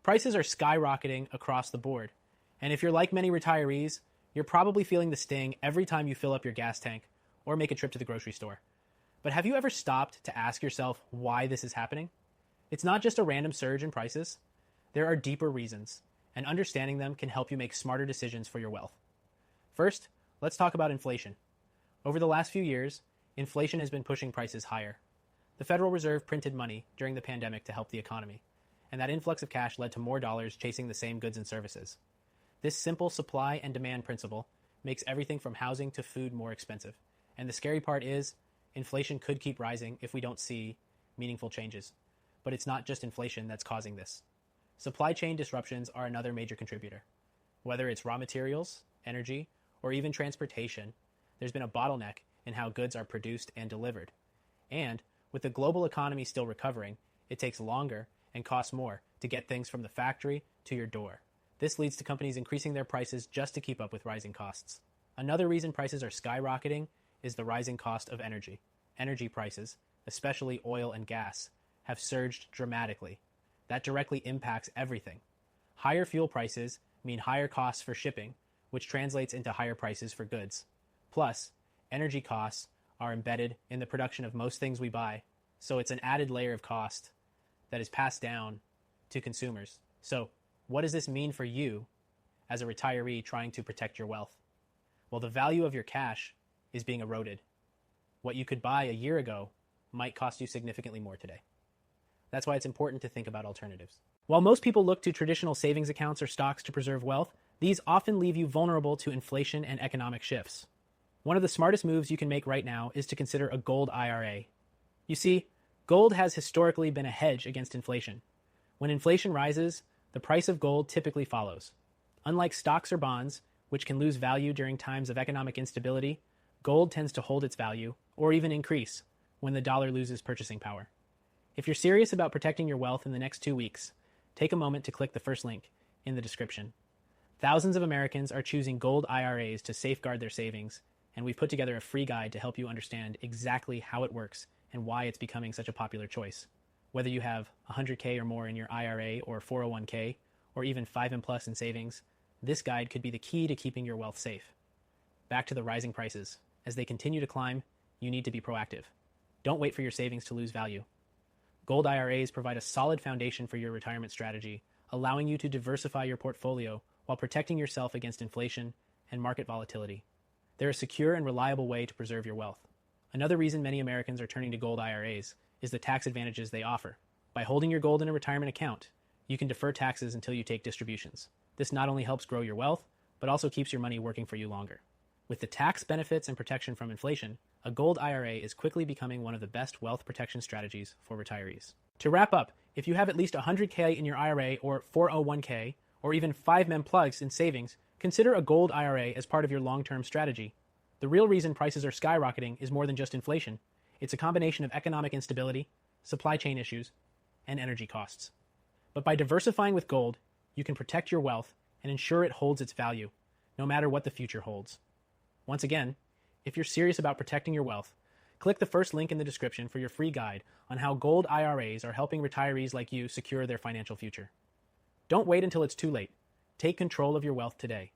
Prices are skyrocketing across the board. And if you're like many retirees, you're probably feeling the sting every time you fill up your gas tank or make a trip to the grocery store. But have you ever stopped to ask yourself why this is happening? It's not just a random surge in prices. There are deeper reasons, and understanding them can help you make smarter decisions for your wealth. First, let's talk about inflation. Over the last few years, inflation has been pushing prices higher. The Federal Reserve printed money during the pandemic to help the economy, and that influx of cash led to more dollars chasing the same goods and services. This simple supply and demand principle makes everything from housing to food more expensive. And the scary part is, inflation could keep rising if we don't see meaningful changes. But it's not just inflation that's causing this. Supply chain disruptions are another major contributor. Whether it's raw materials, energy, or even transportation, there's been a bottleneck in how goods are produced and delivered. And with the global economy still recovering, it takes longer and costs more to get things from the factory to your door. This leads to companies increasing their prices just to keep up with rising costs. Another reason prices are skyrocketing is the rising cost of energy. Energy prices, especially oil and gas, have surged dramatically. That directly impacts everything. Higher fuel prices mean higher costs for shipping, which translates into higher prices for goods. Plus, energy costs are embedded in the production of most things we buy, so it's an added layer of cost that is passed down to consumers. So, what does this mean for you as a retiree trying to protect your wealth? Well, the value of your cash is being eroded. What you could buy a year ago might cost you significantly more today. That's why it's important to think about alternatives. While most people look to traditional savings accounts or stocks to preserve wealth, these often leave you vulnerable to inflation and economic shifts. One of the smartest moves you can make right now is to consider a gold IRA. You see, gold has historically been a hedge against inflation. When inflation rises, the price of gold typically follows. Unlike stocks or bonds, which can lose value during times of economic instability, gold tends to hold its value, or even increase, when the dollar loses purchasing power. If you're serious about protecting your wealth in the next 2 weeks, take a moment to click the first link in the description. Thousands of Americans are choosing gold IRAs to safeguard their savings, and we've put together a free guide to help you understand exactly how it works and why it's becoming such a popular choice. Whether you have 100K or more in your IRA or 401K, or even 5M plus in savings, this guide could be the key to keeping your wealth safe. Back to the rising prices. As they continue to climb, you need to be proactive. Don't wait for your savings to lose value. Gold IRAs provide a solid foundation for your retirement strategy, allowing you to diversify your portfolio while protecting yourself against inflation and market volatility. They're a secure and reliable way to preserve your wealth. Another reason many Americans are turning to gold IRAs is the tax advantages they offer. By holding your gold in a retirement account, you can defer taxes until you take distributions. This not only helps grow your wealth, but also keeps your money working for you longer. With the tax benefits and protection from inflation, a gold IRA is quickly becoming one of the best wealth protection strategies for retirees. To wrap up, if you have at least 100K in your IRA or 401K, or even 5M plugs in savings, consider a gold IRA as part of your long-term strategy. The real reason prices are skyrocketing is more than just inflation. It's a combination of economic instability, supply chain issues, and energy costs. But by diversifying with gold, you can protect your wealth and ensure it holds its value, no matter what the future holds. Once again, if you're serious about protecting your wealth, click the first link in the description for your free guide on how gold IRAs are helping retirees like you secure their financial future. Don't wait until it's too late. Take control of your wealth today.